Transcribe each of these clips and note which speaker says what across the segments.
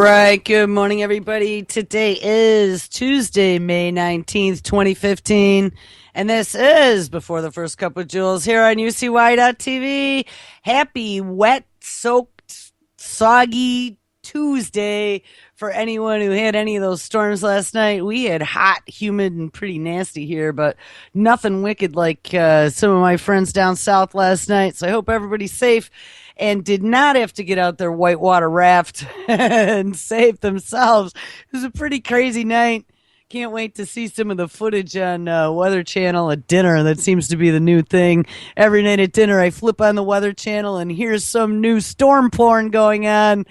Speaker 1: right. Good morning, everybody. Today is Tuesday, May 19th, 2015. And this is Before the First Cup with Jules here on UCY.tv. Happy, wet, soaked, soggy Tuesday for anyone who had any of those storms last night. We had hot, humid, and pretty nasty here, but nothing wicked like some of my friends down south last night. So I hope everybody's safe and did not have to get out their whitewater raft and save themselves. It was a pretty crazy night. Can't wait to see some of the footage on Weather Channel at dinner. That seems to be the new thing. Every night at dinner, I flip on the Weather Channel and here's some new storm porn going on.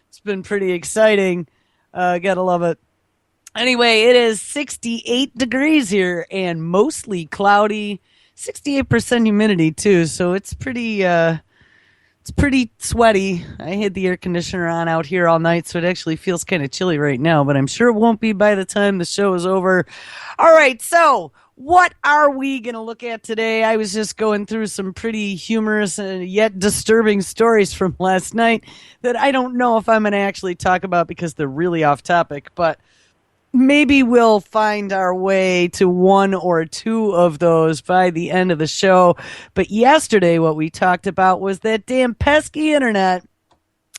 Speaker 1: It's been pretty exciting. Gotta love it. Anyway, it is 68 degrees here and mostly cloudy. 68% humidity, too, so it's pretty sweaty. I had the air conditioner on out here all night, so it actually feels kind of chilly right now, but I'm sure it won't be by the time the show is over. All right, so what are we going to look at today? I was just going through some pretty humorous and yet disturbing stories from last night that I don't know if I'm going to actually talk about because they're really off topic, but maybe we'll find our way to one or two of those by the end of the show. But yesterday, what we talked about was that damn pesky internet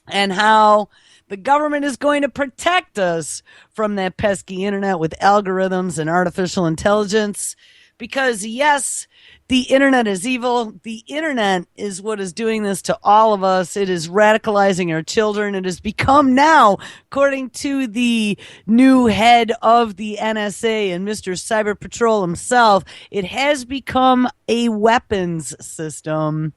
Speaker 1: and how the government is going to protect us from that pesky internet with algorithms and artificial intelligence. Because, yes, the internet is evil. The internet is what is doing this to all of us. It is radicalizing our children. It has become now, according to the new head of the NSA and Mr. Cyber Patrol himself, it has become a weapons system.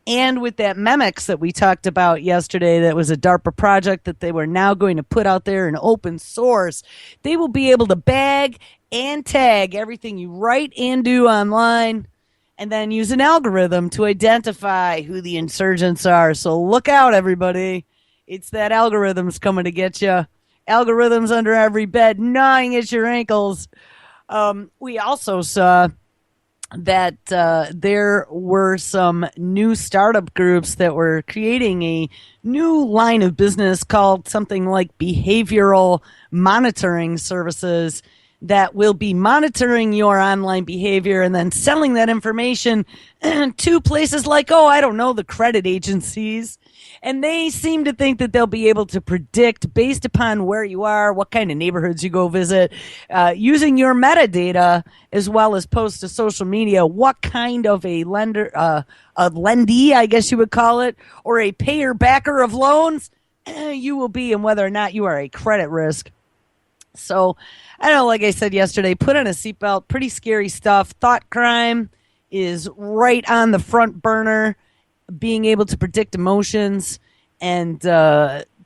Speaker 1: And with that Memex that we talked about yesterday, that was a DARPA project that they were now going to put out there in open source, they will be able to bag and tag everything you write and do online, and then use an algorithm to identify who the insurgents are. So look out, everybody. It's that algorithm's coming to get you. Algorithms under every bed, gnawing at your ankles. We also saw that there were some new startup groups that were creating a new line of business called something like behavioral monitoring services that will be monitoring your online behavior and then selling that information to places like, the credit agencies. And they seem to think that they'll be able to predict, based upon where you are, what kind of neighborhoods you go visit, using your metadata as well as posts to social media, what kind of a lender, a lendee, I guess you would call it, or a payer backer of loans you will be, and whether or not you are a credit risk. So, I don't know, like I said yesterday, put on a seatbelt, pretty scary stuff. Thought crime is right on the front burner. Being able to predict emotions and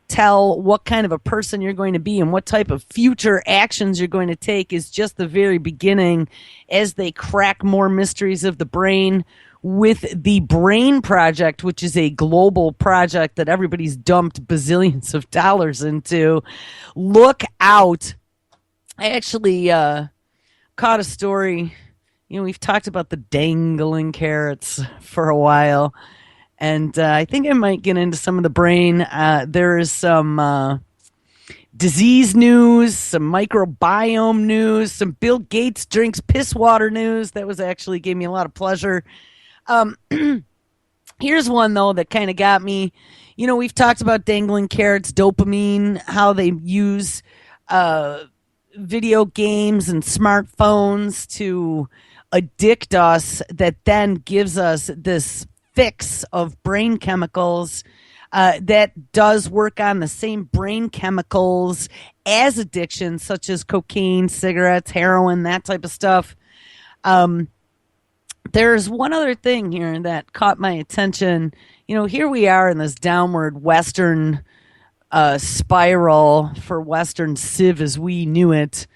Speaker 1: tell what kind of a person you're going to be and what type of future actions you're going to take is just the very beginning as they crack more mysteries of the brain with the Brain Project, which is a global project that everybody's dumped bazillions of dollars into. Look out. I actually caught a story. We've talked about the dangling carrots for a while, and I think I might get into some of the brain. There is some disease news, some microbiome news, some Bill Gates drinks piss water news. That was actually gave me a lot of pleasure. Here's one, though, that kind of got me. We've talked about dangling carrots, dopamine, how they use video games and smartphones to addict us, that then gives us this fix of brain chemicals that does work on the same brain chemicals as addiction, such as cocaine, cigarettes, heroin, that type of stuff. There's one other thing here that caught my attention. Here we are in this downward Western spiral for Western civ as we knew it,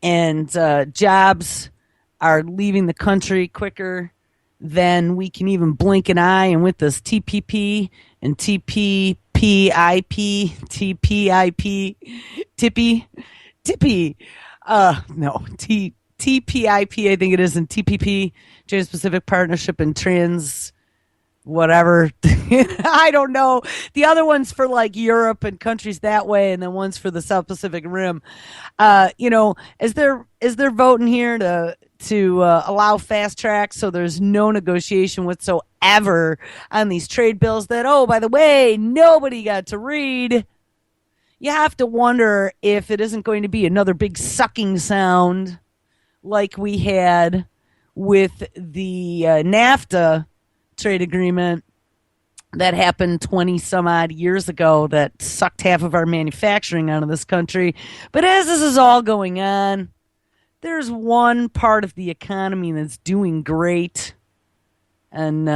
Speaker 1: and jobs are leaving the country quicker than we can even blink an eye. And with this TPP and TPPIP, TPIP, I think it is, and TPP, Trans-Pacific Partnership and whatever. I don't know. The other one's for like Europe and countries that way, and then one's for the South Pacific Rim. Is there voting here to allow fast track so there's no negotiation whatsoever on these trade bills that, oh, by the way, nobody got to read. You have to wonder if it isn't going to be another big sucking sound like we had with the NAFTA trade agreement that happened 20 some odd years ago that sucked half of our manufacturing out of this country. But as this is all going on, there's one part of the economy that's doing great. And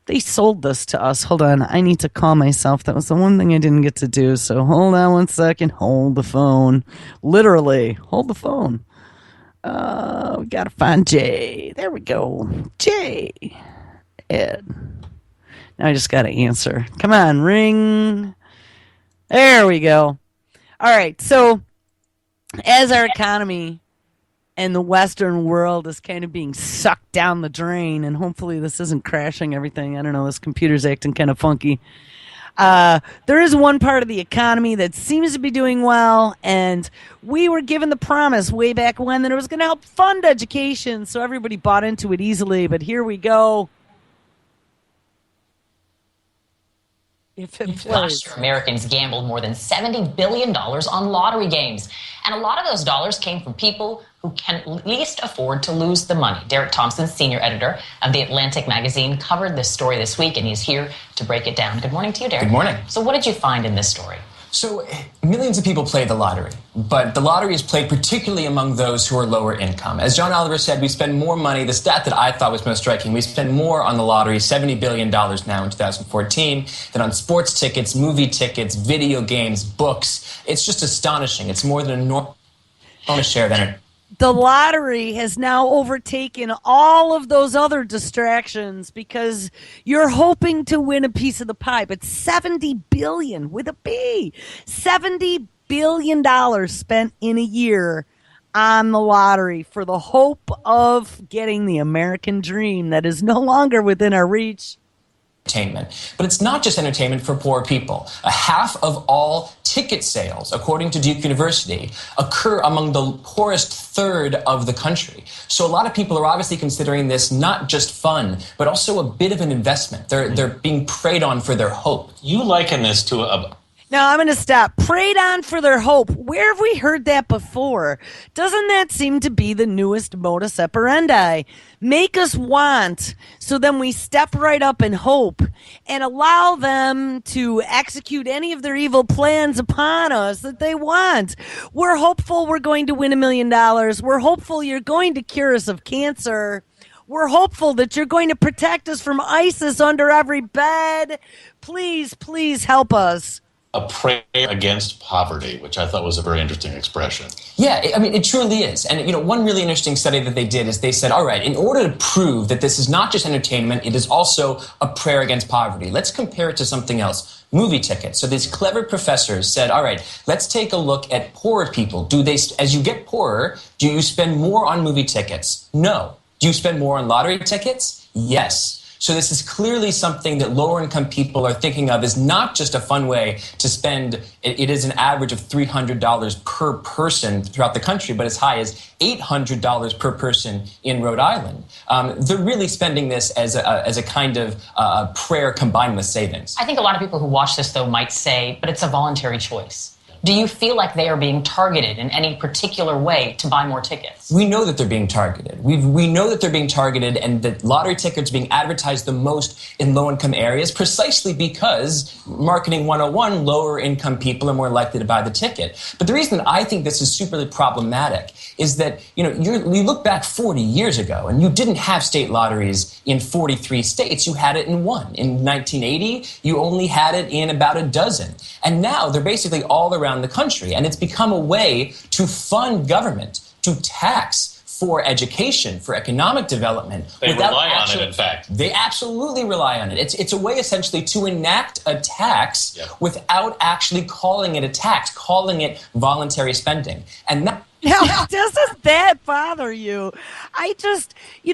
Speaker 1: they sold this to us. Hold on. I need to call myself. That was the one thing I didn't get to do. So hold on one second. Hold the phone. Literally. Hold the phone. We got to find Jay. There we go. Jay. Ed. Now I just got to answer. Come on. Ring. There we go. All right. So as our economy and the Western world is kind of being sucked down the drain, and hopefully this isn't crashing everything. I don't know, this computer's acting kind of funky. There is one part of the economy that seems to be doing well, and we were given the promise way back when that it was going to help fund education, so everybody bought into it easily, but here we go. If it plays.
Speaker 2: Last year, Americans gambled more than $70 billion on lottery games. And a lot of those dollars came from people who can least afford to lose the money. Derek Thompson, senior editor of The Atlantic magazine, covered this story this week, and he's here to break it down. Good morning to you, Derek.
Speaker 3: Good morning.
Speaker 2: So what did you find in this story?
Speaker 3: So millions of people play the lottery, but the lottery is played particularly among those who are lower income. As John Oliver said, we spend more money. The stat that I thought was most striking, we spend more on the lottery, $70 billion now in 2014, than on sports tickets, movie tickets, video games, books. It's just astonishing. It's more than a enormous share of entertainment.
Speaker 1: The lottery has now overtaken all of those other distractions because you're hoping to win a piece of the pie. But $70 billion with a B, $70 billion spent in a year on the lottery for the hope of getting the American dream that is no longer within our reach.
Speaker 3: Entertainment. But it's not just entertainment for poor people. A half of all ticket sales, according to Duke University, occur among the poorest third of the country. So a lot of people are obviously considering this not just fun, but also a bit of an investment. They're being preyed on for their hope.
Speaker 4: You liken this to a...
Speaker 1: Now, I'm going to stop. Preyed on for their hope. Where have we heard that before? Doesn't that seem to be the newest modus operandi? Make us want, so then we step right up and hope and allow them to execute any of their evil plans upon us that they want. We're hopeful we're going to win $1 million. We're hopeful you're going to cure us of cancer. We're hopeful that you're going to protect us from ISIS under every bed. Please, please help us.
Speaker 4: A prayer against poverty, which I thought was a very interesting expression.
Speaker 3: Yeah, I mean, it truly is. And, one really interesting study that they did is they said, all right, in order to prove that this is not just entertainment, it is also a prayer against poverty, let's compare it to something else. Movie tickets. So these clever professors said, all right, let's take a look at poorer people. As you get poorer, do you spend more on movie tickets? No. Do you spend more on lottery tickets? Yes. So this is clearly something that lower-income people are thinking of as not just a fun way to spend. It is an average of $300 per person throughout the country, but as high as $800 per person in Rhode Island. They're really spending this as a kind of prayer combined with savings.
Speaker 2: I think a lot of people who watch this, though, might say, but it's a voluntary choice. Do you feel like they are being targeted in any particular way to buy more tickets?
Speaker 3: We know that they're being targeted. We know that they're being targeted and that lottery tickets are being advertised the most in low-income areas precisely because Marketing 101, lower-income people are more likely to buy the ticket. But the reason I think this is super problematic is that, you look back 40 years ago and you didn't have state lotteries in 43 states. You had it in one. In 1980, you only had it in about a dozen. And now they're basically all around the country. And it's become a way to fund government, to tax for education, for economic development.
Speaker 4: They rely on it, in fact.
Speaker 3: They absolutely rely on it. It's a way essentially to enact a tax without actually calling it a tax, calling it voluntary spending. And that...
Speaker 1: Now, doesn't that bother you?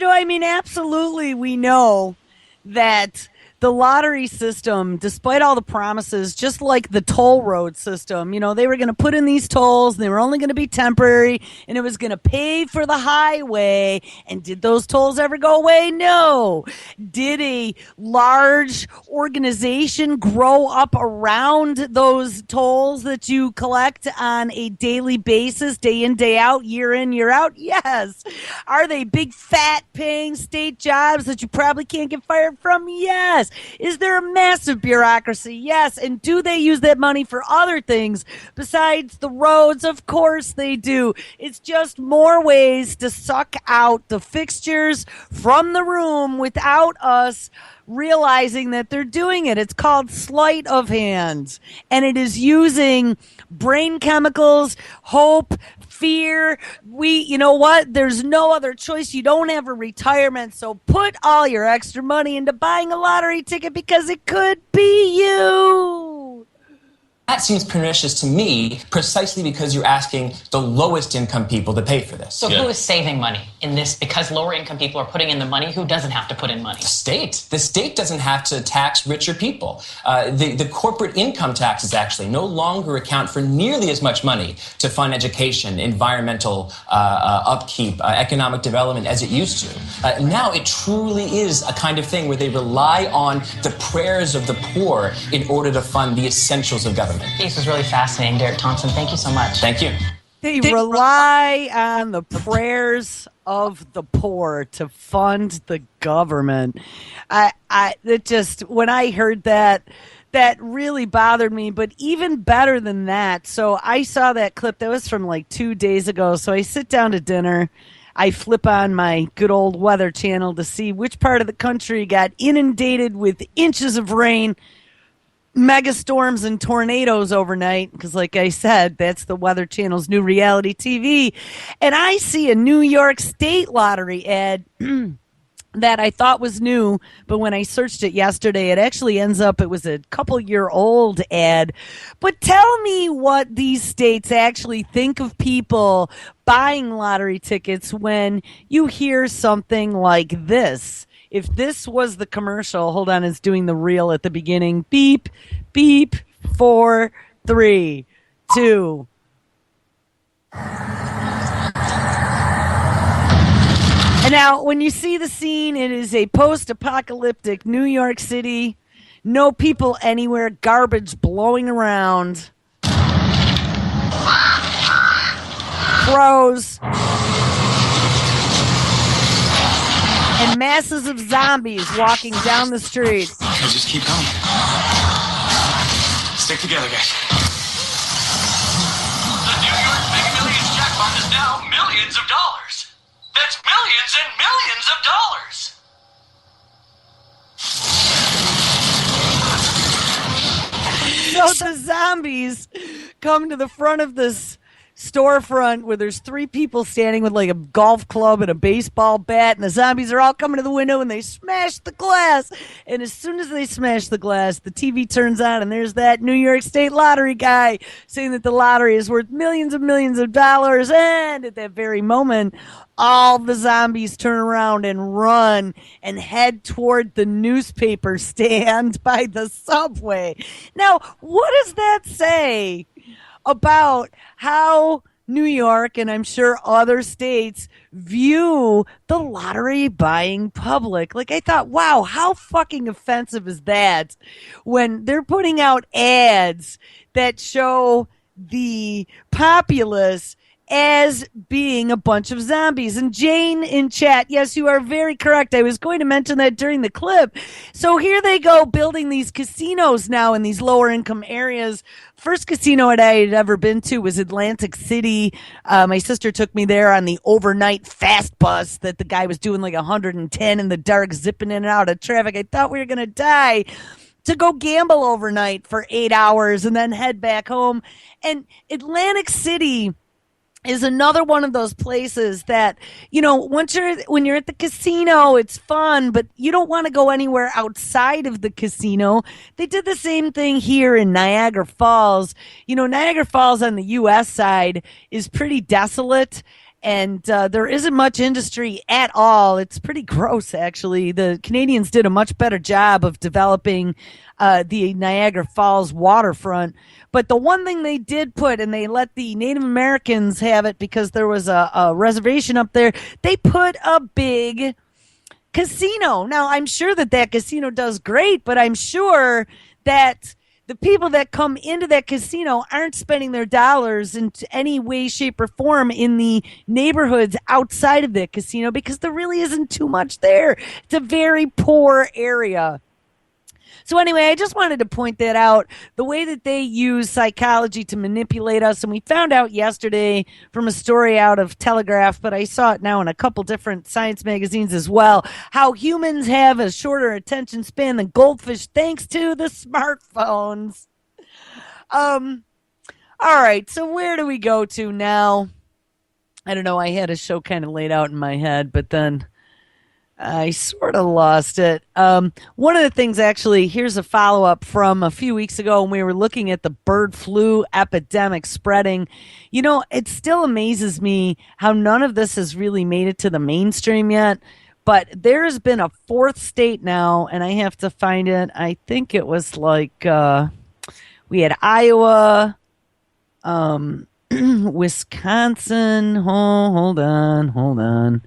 Speaker 1: Absolutely we know that the lottery system, despite all the promises, just like the toll road system, they were going to put in these tolls and they were only going to be temporary and it was going to pay for the highway. And did those tolls ever go away? No. Did a large organization grow up around those tolls that you collect on a daily basis, day in, day out, year in, year out? Yes. Are they big, fat, paying state jobs that you probably can't get fired from? Yes. Is there a massive bureaucracy? Yes. And do they use that money for other things besides the roads? Of course they do. It's just more ways to suck out the fixtures from the room without us realizing that they're doing it. It's called sleight of hand. And it is using brain chemicals, hope, fear. You know what? There's no other choice. You don't have a retirement, so put all your extra money into buying a lottery ticket because it could be you.
Speaker 3: That seems pernicious to me, precisely because you're asking the lowest income people to pay for this.
Speaker 2: So who is saving money in this? Because lower income people are putting in the money. Who doesn't have to put in money?
Speaker 3: The state. The state doesn't have to tax richer people. The corporate income taxes actually no longer account for nearly as much money to fund education, environmental upkeep, economic development as it used to. Now it truly is a kind of thing where they rely on the prayers of the poor in order to fund the essentials of government.
Speaker 2: This was really fascinating, Derek Thompson. Thank you so much.
Speaker 3: Thank you.
Speaker 1: They rely on the prayers of the poor to fund the government. When I heard that really bothered me. But even better than that, so I saw that clip that was from like 2 days ago. So I sit down to dinner. I flip on my good old weather channel to see which part of the country got inundated with inches of rain, mega storms and tornadoes overnight, because like I said, that's the Weather Channel's new reality TV. And I see a New York State lottery ad that I thought was new, but when I searched it yesterday, it actually ends up, it was a couple-year-old ad. But tell me what these states actually think of people buying lottery tickets when you hear something like this. If this was the commercial, hold on, it's doing the reel at the beginning. Beep, beep, 4, 3, 2. And now, when you see the scene, it is a post-apocalyptic New York City. No people anywhere, garbage blowing around. Crows. And masses of zombies walking down the street.
Speaker 5: Okay, just keep going. Stick together, guys.
Speaker 6: The New York Mega Millions jackpot is now millions of dollars. That's millions and millions of dollars.
Speaker 1: So the zombies come to the front of this storefront where there's 3 people standing with like a golf club and a baseball bat, and the zombies are all coming to the window and they smash the glass. And as soon as they smash the glass, the TV turns on and there's that New York State lottery guy saying that the lottery is worth millions of dollars. And at that very moment, all the zombies turn around and run and head toward the newspaper stand by the subway. Now, what does that say about how New York, and I'm sure other states, view the lottery buying public? Like, I thought, wow, how fucking offensive is that when they're putting out ads that show the populace as being a bunch of zombies. And Jane in chat, yes, you are very correct. I was going to mention that during the clip. So here they go building these casinos now in these lower income areas. First casino I had ever been to was Atlantic City. My sister took me there on the overnight fast bus that the guy was doing like 110 in the dark, zipping in and out of traffic. I thought we were going to die, to go gamble overnight for 8 hours and then head back home. And Atlantic City is another one of those places that, you know, when you're at the casino, it's fun, but you don't want to go anywhere outside of the casino. They did the same thing here in Niagara Falls. You know, Niagara Falls on the U.S. side is pretty desolate. and there isn't much industry at all. It's pretty gross, actually. The Canadians did a much better job of developing the Niagara Falls waterfront. But the one thing they did put, and they let the Native Americans have it because there was a reservation up there, they put a big casino. Now, I'm sure that casino does great, but I'm sure that the people that come into that casino aren't spending their dollars in any way, shape, or form in the neighborhoods outside of that casino because there really isn't too much there. It's a very poor area. So anyway, I just wanted to point that out, the way that they use psychology to manipulate us. And we found out yesterday from a story out of Telegraph, but I saw it now in a couple different science magazines as well, how humans have a shorter attention span than goldfish thanks to the smartphones. All right, so where do we go to now? I don't know, I had a show kind of laid out in my head, but then I sort of lost it. One of the things, actually, here's a follow up from a few weeks ago when we were looking at the bird flu epidemic spreading. You know, it still amazes me how none of this has really made it to the mainstream yet. But there's been a fourth state now, and I have to find it. I think it was like we had Iowa, Wisconsin. Oh, hold on.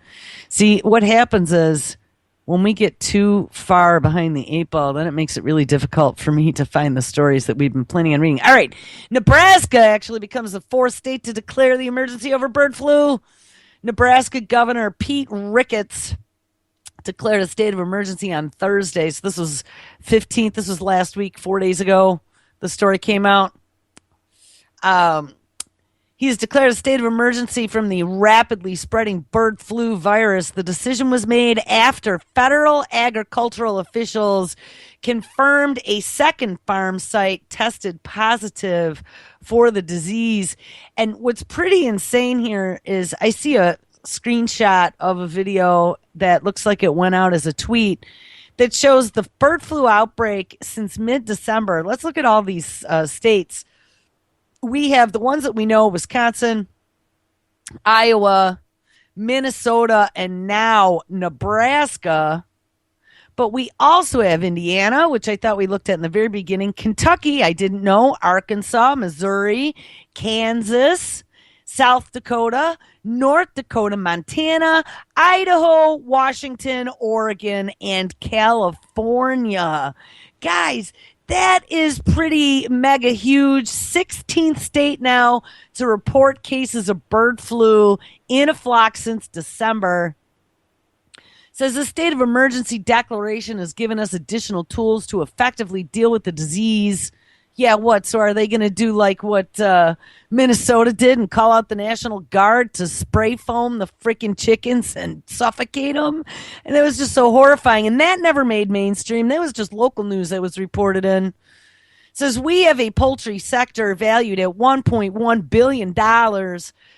Speaker 1: See, what happens is when we get too far behind the eight ball, then it makes it really difficult for me to find the stories that we've been planning on reading. All right, Nebraska actually becomes the fourth state to declare the emergency over bird flu. Nebraska Governor Pete Ricketts declared a state of emergency on Thursday. So this was 15th. This was last week, 4 days ago. The story came out. He's declared a state of emergency from the rapidly spreading bird flu virus. The decision was made after federal agricultural officials confirmed a second farm site tested positive for the disease. And what's pretty insane here is I see a screenshot of a video that looks like it went out as a tweet that shows the bird flu outbreak since mid-December. Let's look at all these states. We have the ones that we know: Wisconsin, Iowa, Minnesota, and now Nebraska. But we also have Indiana, which I thought we looked at in the very beginning, Kentucky, I didn't know, Arkansas, Missouri, Kansas, South Dakota, North Dakota, Montana, Idaho, Washington, Oregon, and California. Guys, that is pretty mega huge. 16th state now to report cases of bird flu in a flock since December. Says the state of emergency declaration has given us additional tools to effectively deal with the disease. Yeah, what? So are they going to do like what Minnesota did and call out the National Guard to spray foam the freaking chickens and suffocate them? And it was just so horrifying. And that never made mainstream. That was just local news that was reported in. It says we have a poultry sector valued at $1.1 billion.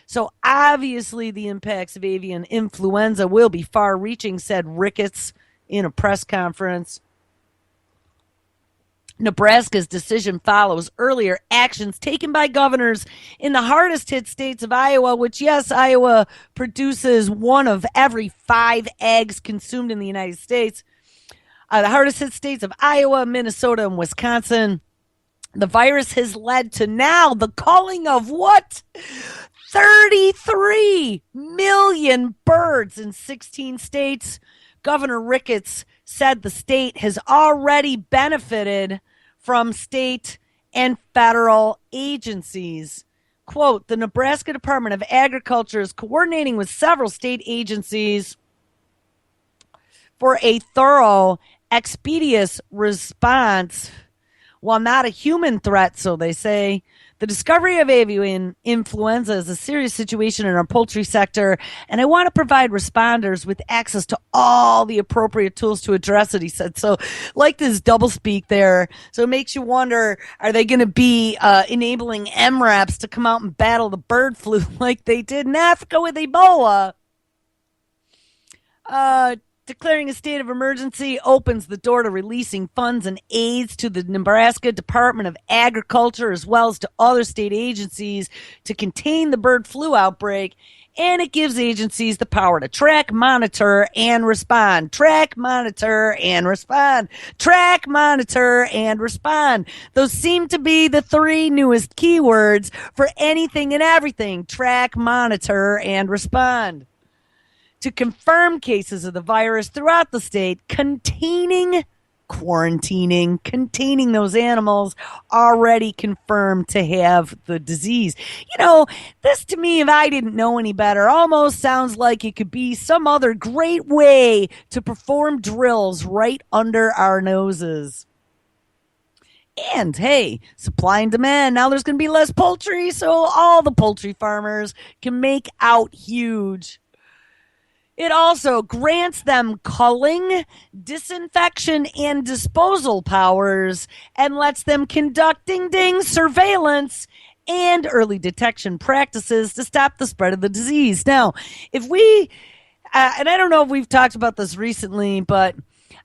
Speaker 1: So obviously the impacts of avian influenza will be far-reaching, said Ricketts in a press conference. Nebraska's decision follows earlier actions taken by governors in the hardest hit states of Iowa, which, yes, Iowa produces 1 of every 5 eggs consumed in the United States. The hardest hit states of Iowa, Minnesota, and Wisconsin. The virus has led to now the culling of what? 33 million birds in 16 states. Governor Ricketts said the state has already benefited from state and federal agencies. Quote, the Nebraska Department of Agriculture is coordinating with several state agencies for a thorough, expeditious response. While not a human threat, so they say, the discovery of avian influenza is a serious situation in our poultry sector, and I want to provide responders with access to all the appropriate tools to address it, he said. So, like this doublespeak there, so it makes you wonder, are they going to be enabling MRAPs to come out and battle the bird flu like they did in Africa with Ebola? Declaring a state of emergency opens the door to releasing funds and aids to the Nebraska Department of Agriculture as well as to other state agencies to contain the bird flu outbreak. And it gives agencies the power to track, monitor, and respond. Track, monitor, and respond. Track, monitor, and respond. Those seem to be the three newest keywords for anything and everything. Track, monitor, and respond. To confirm cases of the virus throughout the state, containing those animals already confirmed to have the disease. This to me, if I didn't know any better, almost sounds like it could be some other great way to perform drills right under our noses. And hey, supply and demand. Now there's going to be less poultry, so all the poultry farmers can make out huge. It also grants them culling, disinfection, and disposal powers and lets them conduct surveillance and early detection practices to stop the spread of the disease. Now, if we, and I don't know if we've talked about this recently, but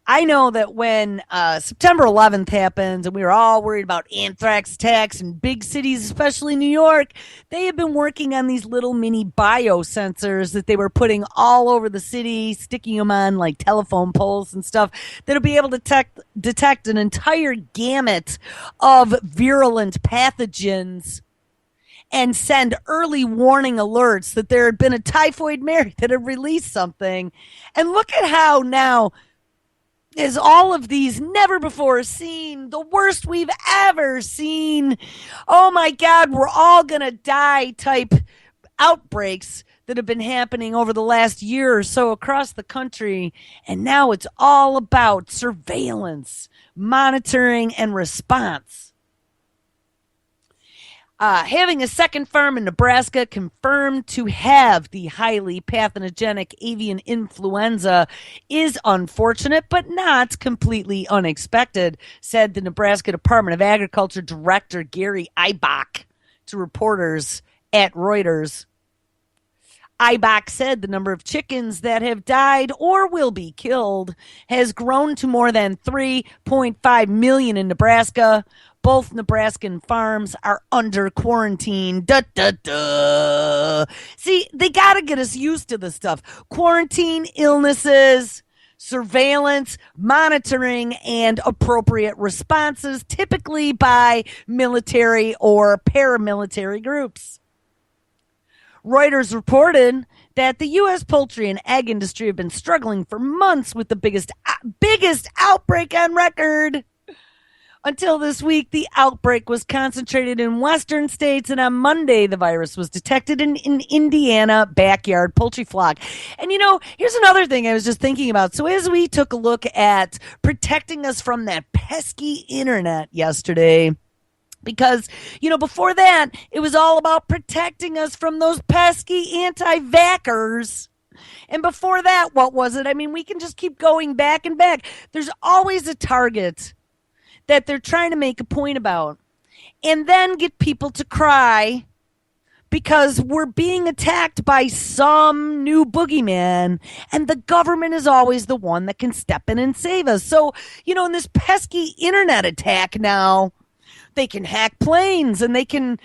Speaker 1: I know that when September 11th happened and we were all worried about anthrax attacks in big cities, especially New York, they have been working on these little mini biosensors that they were putting all over the city, sticking them on like telephone poles and stuff that'll be able to detect an entire gamut of virulent pathogens and send early warning alerts that there had been a typhoid Mary that had released something. And look at how now is all of these never before seen, the worst we've ever seen, oh my God, we're all going to die type outbreaks that have been happening over the last year or so across the country. And now it's all about surveillance, monitoring, and response. Having a second farm in Nebraska confirmed to have the highly pathogenic avian influenza is unfortunate, but not completely unexpected, said the Nebraska Department of Agriculture Director Gary Eibach to reporters at Reuters. Eibach said the number of chickens that have died or will be killed has grown to more than 3.5 million in Nebraska. Both Nebraskan farms are under quarantine. Duh, duh, duh. See, they got to get us used to this stuff. Quarantine, illnesses, surveillance, monitoring, and appropriate responses, typically by military or paramilitary groups. Reuters reported that the U.S. poultry and egg industry have been struggling for months with the biggest outbreak on record. Until this week, the outbreak was concentrated in western states, and on Monday, the virus was detected in an Indiana backyard poultry flock. And here's another thing I was just thinking about. So as we took a look at protecting us from that pesky internet yesterday, because, before that, it was all about protecting us from those pesky anti-vaxxers. And before that, what was it? I mean, we can just keep going back and back. There's always a target that they're trying to make a point about and then get people to cry because we're being attacked by some new boogeyman, and the government is always the one that can step in and save us. So, in this pesky internet attack now, they can hack planes and they can,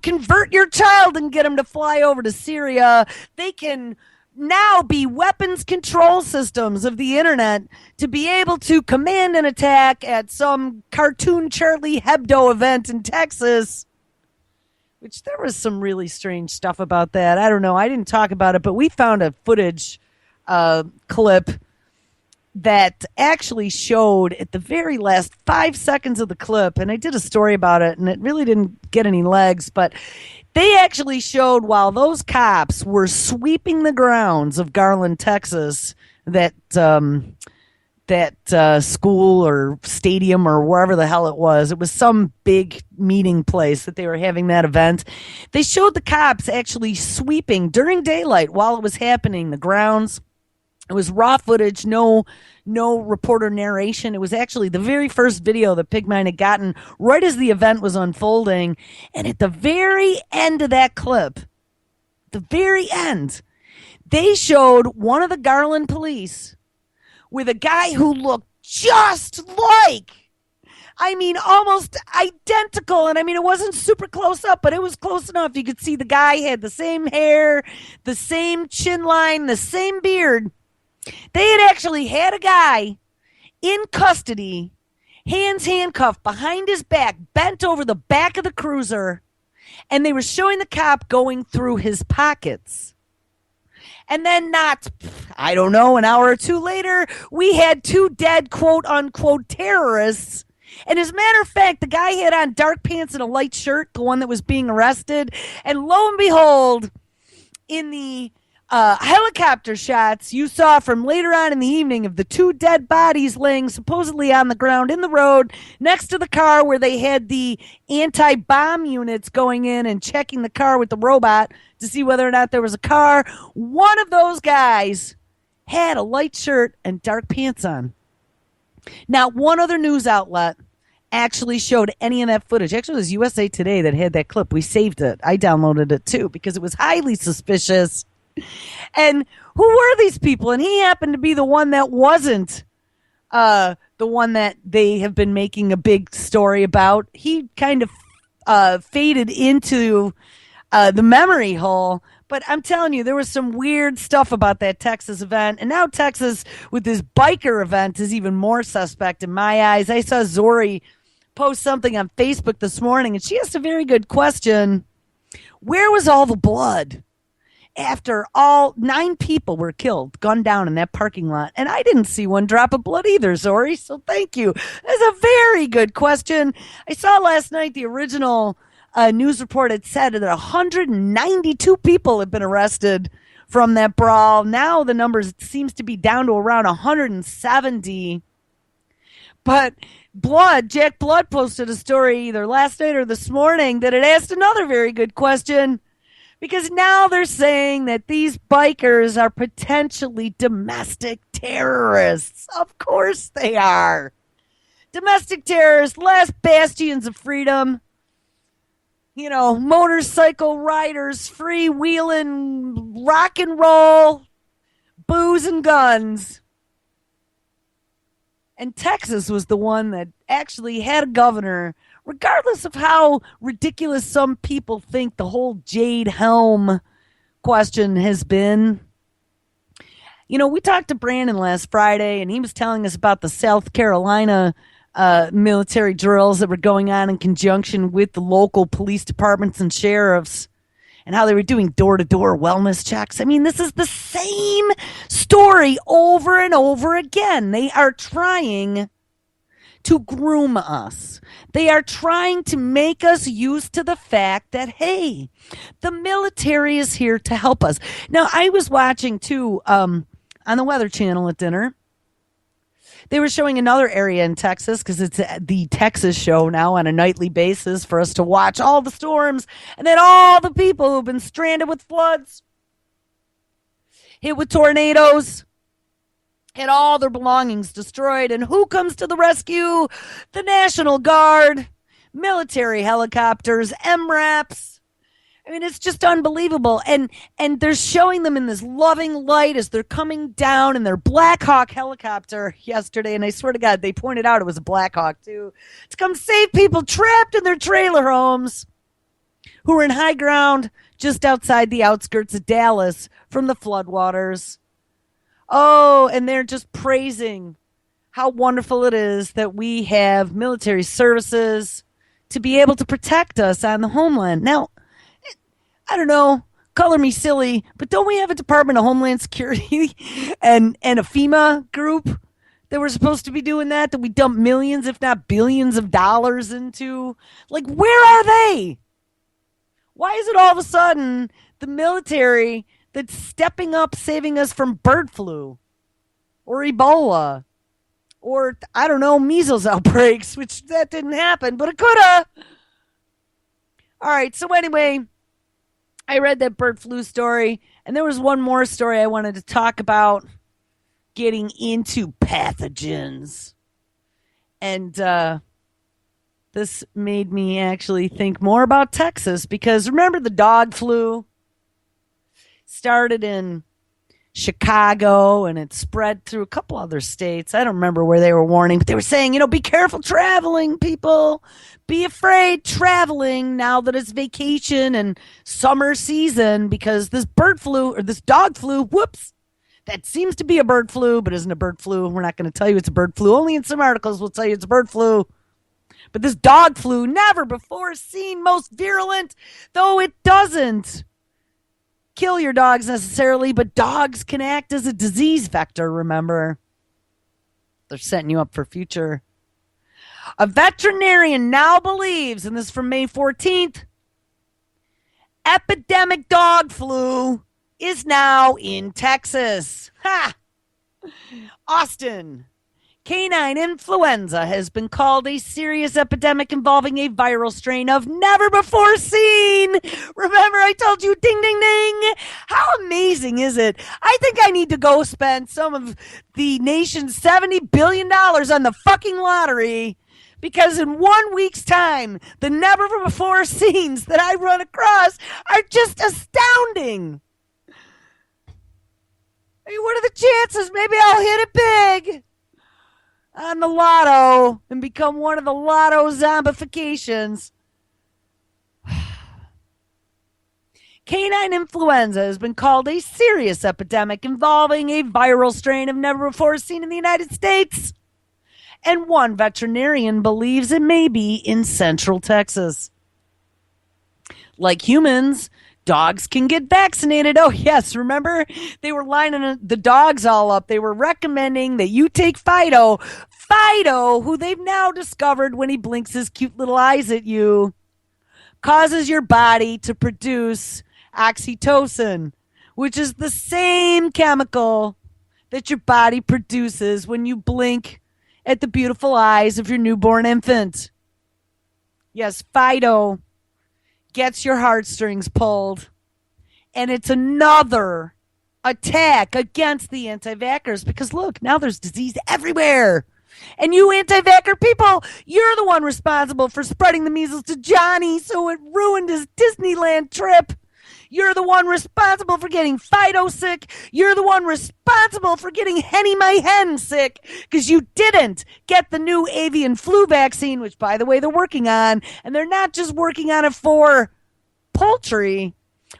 Speaker 1: convert your child and get him to fly over to Syria. They can now be weapons control systems of the internet to be able to command an attack at some cartoon Charlie Hebdo event in Texas, which there was some really strange stuff about that. I don't know. I didn't talk about it, but we found a footage clip that actually showed at the very last 5 seconds of the clip, and I did a story about it, and it really didn't get any legs, but they actually showed while those cops were sweeping the grounds of Garland, Texas, that school or stadium or wherever the hell it was some big meeting place that they were having that event. They showed the cops actually sweeping during daylight while it was happening, the grounds. It was raw footage, no reporter narration. It was actually the very first video that Pigmine had gotten right as the event was unfolding. And at the very end of that clip, the very end, they showed one of the Garland police with a guy who looked just like, I mean, almost identical. And I mean, it wasn't super close up, but it was close enough. You could see the guy had the same hair, the same chin line, the same beard. They had actually had a guy in custody, hands handcuffed behind his back, bent over the back of the cruiser, and they were showing the cop going through his pockets. And then not, I don't know, an hour or two later, we had two dead quote-unquote terrorists. And as a matter of fact, the guy had on dark pants and a light shirt, the one that was being arrested. And lo and behold, in the helicopter shots you saw from later on in the evening of the two dead bodies laying supposedly on the ground in the road next to the car where they had the anti-bomb units going in and checking the car with the robot to see whether or not there was a car. One of those guys had a light shirt and dark pants on. Now, one other news outlet actually showed any of that footage. Actually, it was USA Today that had that clip. We saved it. I downloaded it too because it was highly suspicious. And who were these people? And he happened to be the one that wasn't the one that they have been making a big story about. He kind of faded into the memory hole. But I'm telling you, there was some weird stuff about that Texas event. And now Texas, with this biker event, is even more suspect in my eyes. I saw Zori post something on Facebook this morning, and she asked a very good question. Where was all the blood after all 9 people were killed, gunned down in that parking lot? And I didn't see one drop of blood either, Zori, so thank you. That's a very good question. I saw last night the original news report had said that 192 people have been arrested from that brawl. Now the numbers seems to be down to around 170. But Jack Blood posted a story either last night or this morning that had asked another very good question. Because now they're saying that these bikers are potentially domestic terrorists. Of course they are. Domestic terrorists, last bastions of freedom. You know, motorcycle riders, freewheeling, rock and roll, booze and guns. And Texas was the one that actually had a governor, regardless of how ridiculous some people think the whole Jade Helm question has been. You know, we talked to Brandon last Friday, and he was telling us about the South Carolina military drills that were going on in conjunction with the local police departments and sheriffs, and how they were doing door-to-door wellness checks. I mean, this is the same story over and over again. They are trying to groom us. They are trying to make us used to the fact that, hey, the military is here to help us. Now, I was watching, too, on the Weather Channel at dinner. They were showing another area in Texas because it's the Texas show now on a nightly basis for us to watch all the storms and then all the people who've been stranded with floods, hit with tornadoes, had all their belongings destroyed. And who comes to the rescue? The National Guard, military helicopters, MRAPs. I mean, it's just unbelievable. And they're showing them in this loving light as they're coming down in their Black Hawk helicopter yesterday. And I swear to God, they pointed out it was a Black Hawk, too, to come save people trapped in their trailer homes who were in high ground just outside the outskirts of Dallas from the floodwaters. Oh, and they're just praising how wonderful it is that we have military services to be able to protect us on the homeland. Now, I don't know, color me silly, but don't we have a Department of Homeland Security and a FEMA group that were supposed to be doing that we dump millions, if not billions of dollars into? Like, where are they? Why is it all of a sudden the military that's stepping up saving us from bird flu or Ebola or, I don't know, measles outbreaks, which that didn't happen, but it could have. All right, so anyway, I read that bird flu story, and there was one more story I wanted to talk about, getting into pathogens. And this made me actually think more about Texas, because remember the dog flu? Started in Chicago, and it spread through a couple other states. I don't remember where they were warning, but they were saying, be careful traveling, people. Be afraid traveling now that it's vacation and summer season, because this bird flu, or this dog flu, whoops, that seems to be a bird flu, but isn't a bird flu. We're not going to tell you it's a bird flu. Only in some articles will tell you it's a bird flu. But this dog flu, never before seen, most virulent, though it doesn't kill your dogs necessarily, but dogs can act as a disease vector, remember. They're setting you up for future. A veterinarian now believes, and this is from May 14th, epidemic dog flu is now in Texas. Ha! Austin. Canine influenza has been called a serious epidemic involving a viral strain of never before seen. Remember, I told you, ding, ding, ding. How amazing is it? I think I need to go spend some of the nation's $70 billion on the fucking lottery, because in 1 week's time, the never before seens that I run across are just astounding. I mean, what are the chances? Maybe I'll hit it big on the lotto and become one of the lotto zombifications. Canine influenza has been called a serious epidemic involving a viral strain of never before seen in the United States. And one veterinarian believes it may be in Central Texas. Like humans, dogs can get vaccinated. Oh, yes. Remember? They were lining the dogs all up. They were recommending that you take Fido. Fido, who they've now discovered when he blinks his cute little eyes at you, causes your body to produce oxytocin, which is the same chemical that your body produces when you blink at the beautiful eyes of your newborn infant. Yes, Fido gets your heartstrings pulled. And it's another attack against the anti-vaxxers, because look, now there's disease everywhere. And you anti-vaxxer people, you're the one responsible for spreading the measles to Johnny, so it ruined his Disneyland trip. You're the one responsible for getting Fido sick. You're the one responsible for getting Henny my hen sick, because you didn't get the new avian flu vaccine, which, by the way, they're working on. And they're not just working on it for poultry,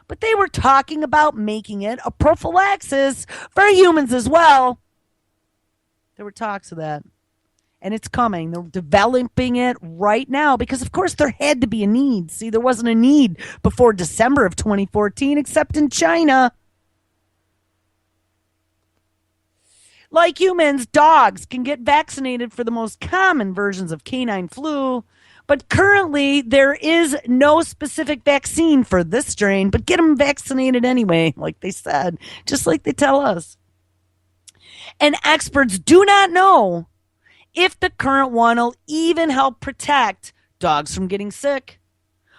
Speaker 1: but they were talking about making it a prophylaxis for humans as well. There were talks of that. And it's coming. They're developing it right now because, of course, there had to be a need. See, there wasn't a need before December of 2014, except in China. Like humans, dogs can get vaccinated for the most common versions of canine flu. But currently, there is no specific vaccine for this strain. But get them vaccinated anyway, like they said, just like they tell us. And experts do not know if the current one will even help protect dogs from getting sick.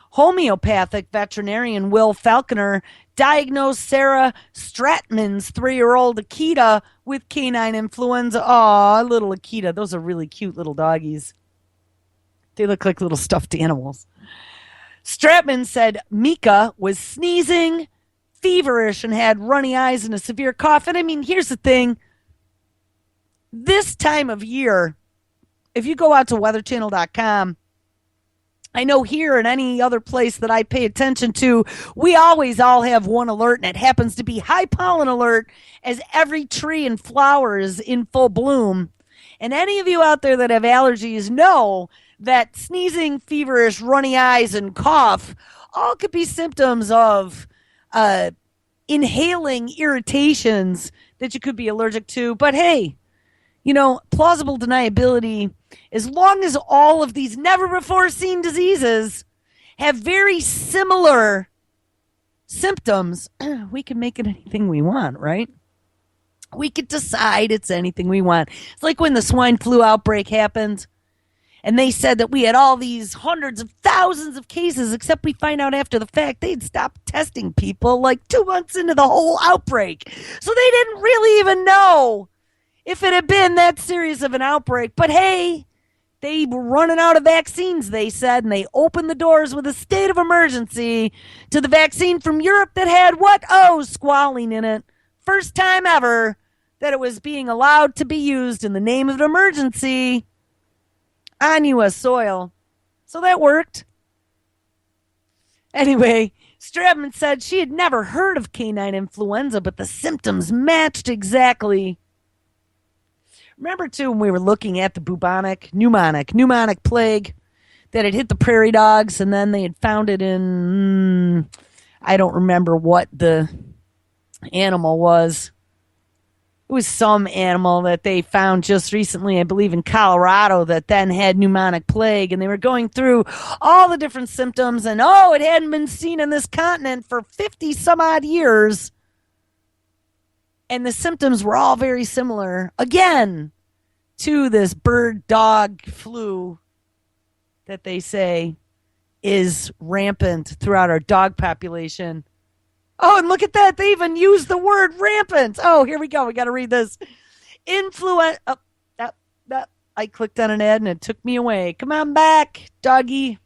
Speaker 1: Homeopathic veterinarian Will Falconer diagnosed Sarah Stratman's 3-year-old Akita with canine influenza. Aw, little Akita. Those are really cute little doggies. They look like little stuffed animals. Stratman said Mika was sneezing, feverish, and had runny eyes and a severe cough. And I mean, here's the thing. This time of year, if you go out to weatherchannel.com, I know here and any other place that I pay attention to, we always all have one alert, and it happens to be high pollen alert, as every tree and flower is in full bloom. And any of you out there that have allergies know that sneezing, feverish, runny eyes, and cough all could be symptoms of inhaling irritations that you could be allergic to. But hey, plausible deniability, as long as all of these never-before-seen diseases have very similar symptoms, we can make it anything we want, right? We could decide it's anything we want. It's like when the swine flu outbreak happened, and they said that we had all these hundreds of thousands of cases, except we find out after the fact they'd stopped testing people like 2 months into the whole outbreak. So they didn't really even know if it had been that serious of an outbreak. But hey, they were running out of vaccines, they said, and they opened the doors with a state of emergency to the vaccine from Europe that had what? Oh, squalene in it. first time ever that it was being allowed to be used in the name of an emergency on U.S. soil. So that worked. Anyway, Stratman said she had never heard of canine influenza, but the symptoms matched exactly. Remember, too, when we were looking at the pneumonic plague that had hit the prairie dogs, and then they had found it in, I don't remember what the animal was. It was some animal that they found just recently, I believe in Colorado, that then had pneumonic plague. And they were going through all the different symptoms. And, it hadn't been seen in this continent for 50 some odd years. And the symptoms were all very similar, again, to this bird dog flu that they say is rampant throughout our dog population. Oh, and look at that. They even used the word rampant. Oh, here we go. We got to read this. I clicked on an ad and it took me away. Come on back, doggy.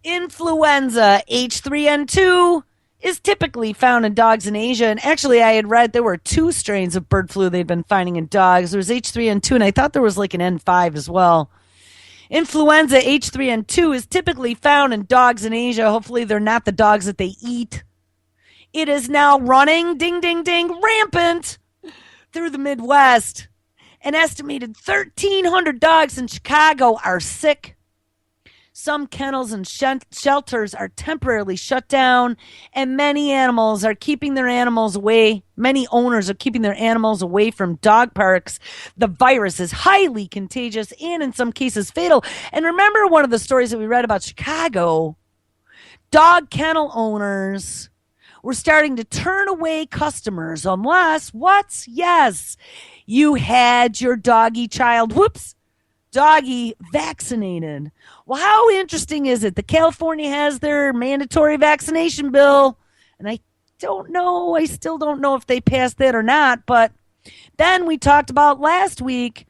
Speaker 1: Influenza H3N2 is typically found in dogs in Asia. And actually, I had read there were 2 strains of bird flu they'd been finding in dogs. There was H3N2, and I thought there was like an N5 as well. Influenza H3N2 is typically found in dogs in Asia. Hopefully, they're not the dogs that they eat. It is now running, ding, ding, ding, rampant through the Midwest. An estimated 1,300 dogs in Chicago are sick. Some kennels and shelters are temporarily shut down, and many owners are keeping their animals away from dog parks. The virus is highly contagious and in some cases fatal. And remember one of the stories that we read about Chicago? Dog kennel owners were starting to turn away customers unless, what? Yes, you had your doggy vaccinated. Well, how interesting is it that California has their mandatory vaccination bill? And I still don't know if they passed that or not. But then we talked about last week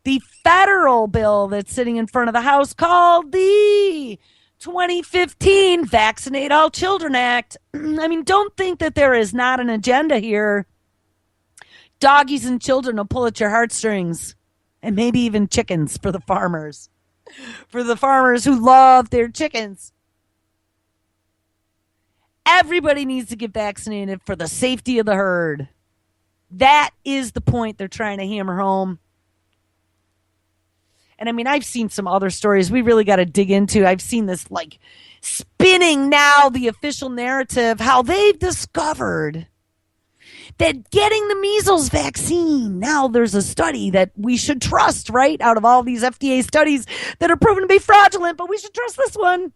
Speaker 1: the federal bill that's sitting in front of the House called the 2015 Vaccinate All Children Act. I mean, don't think that there is not an agenda here. Doggies and children will pull at your heartstrings. And maybe even chickens for the farmers. For the farmers who love their chickens. Everybody needs to get vaccinated for the safety of the herd. That is the point they're trying to hammer home. And I mean, I've seen some other stories we really got to dig into. I've seen this like spinning now the official narrative, how they've discovered that getting the measles vaccine, now there's a study that we should trust, right? Out of all these FDA studies that are proven to be fraudulent, but we should trust this one.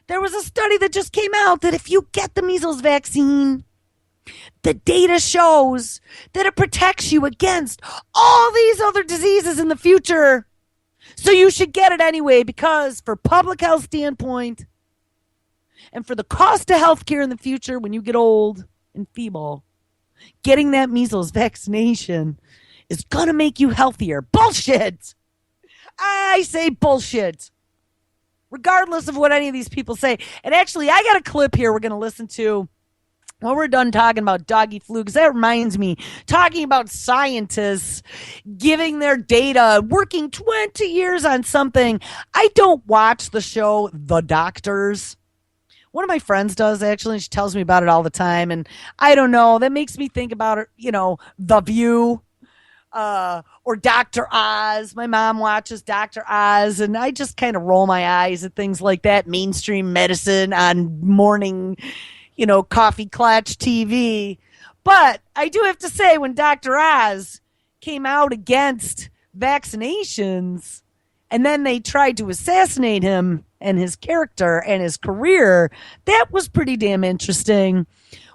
Speaker 1: There was a study that just came out that if you get the measles vaccine, the data shows that it protects you against all these other diseases in the future. So you should get it anyway, because for public health standpoint and for the cost of healthcare in the future when you get old and feeble, getting that measles vaccination is going to make you healthier. Bullshit! I say bullshit. Regardless of what any of these people say. And actually, I got a clip here we're going to listen to when we're done talking about doggy flu, because that reminds me, talking about scientists giving their data, working 20 years on something. I don't watch the show The Doctors. One of my friends does, actually. She tells me about it all the time. And I don't know. That makes me think about, The View or Dr. Oz. My mom watches Dr. Oz. And I just kind of roll my eyes at things like that. Mainstream medicine on morning, coffee clutch TV. But I do have to say, when Dr. Oz came out against vaccinations, and then they tried to assassinate him and his character and his career, that was pretty damn interesting.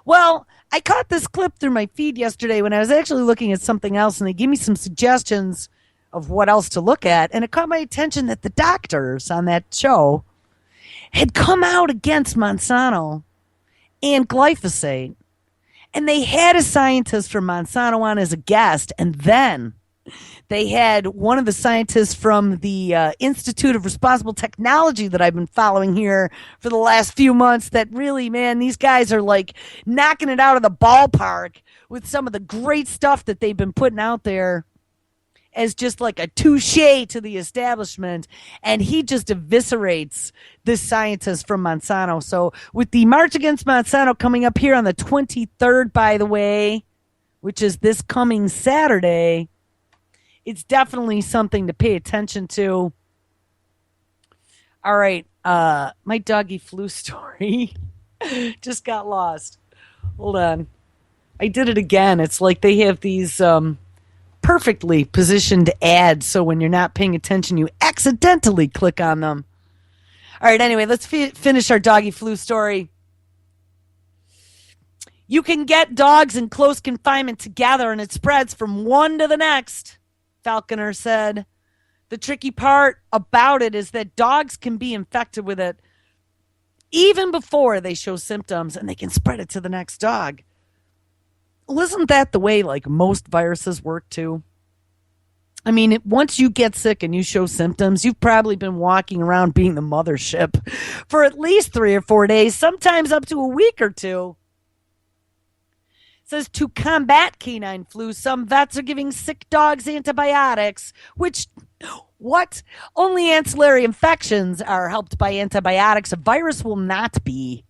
Speaker 1: Well, I caught this clip through my feed yesterday when I was actually looking at something else, and they gave me some suggestions of what else to look at. And it caught my attention that the doctors on that show had come out against Monsanto and glyphosate. And they had a scientist from Monsanto on as a guest. And then They had one of the scientists from the Institute of Responsible Technology that I've been following here for the last few months. That really, man, these guys are like knocking it out of the ballpark with some of the great stuff that they've been putting out there as just like a touche to the establishment. And he just eviscerates this scientist from Monsanto. So with the March Against Monsanto coming up here on the 23rd, by the way, which is this coming Saturday, it's definitely something to pay attention to. All right. My doggy flu story just got lost. Hold on. I did it again. It's like they have these perfectly positioned ads, so when you're not paying attention, you accidentally click on them. All right, anyway, let's finish our doggy flu story. You can get dogs in close confinement together, and it spreads from one to the next, Falconer said. The tricky part about it is that dogs can be infected with it even before they show symptoms, and they can spread it to the next dog. Well, isn't that the way like most viruses work too? I mean, once you get sick and you show symptoms, you've probably been walking around being the mothership for at least 3 or 4 days, sometimes up to a week or two. It says to combat canine flu, some vets are giving sick dogs antibiotics, which, what? Only ancillary infections are helped by antibiotics. A virus will not be.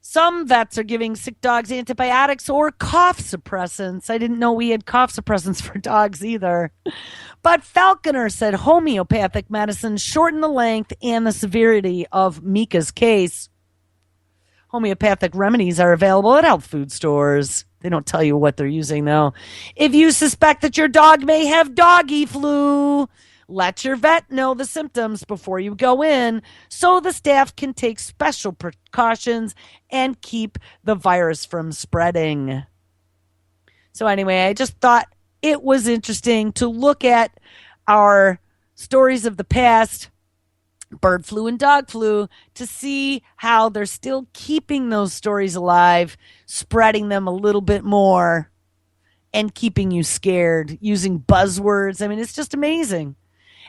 Speaker 1: Some vets are giving sick dogs antibiotics or cough suppressants. I didn't know we had cough suppressants for dogs either. But Falconer said homeopathic medicine shortened the length and the severity of Mika's case. Homeopathic remedies are available at health food stores. They don't tell you what they're using, though. If you suspect that your dog may have doggy flu, let your vet know the symptoms before you go in so the staff can take special precautions and keep the virus from spreading. So anyway, I just thought it was interesting to look at our stories of the past, bird flu and dog flu, to see how they're still keeping those stories alive, spreading them a little bit more, and keeping you scared using buzzwords. I mean, it's just amazing.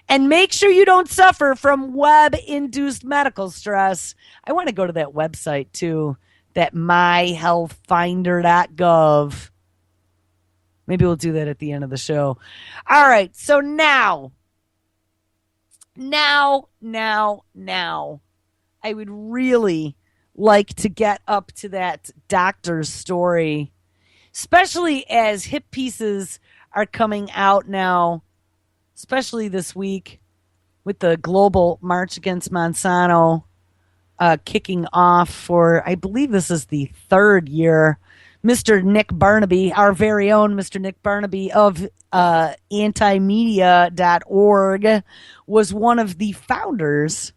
Speaker 1: And make sure you don't suffer from web-induced medical stress. I want to go to that website, too, that myhealthfinder.gov. Maybe we'll do that at the end of the show. All right, so now, I would really like to get up to that doctor's story, especially as hip pieces are coming out now, especially this week with the global March Against Monsanto kicking off for, I believe this is the 3rd year. Mr. Nick Barnaby, our very own Mr. Nick Barnaby of antimedia.org, was one of the founders,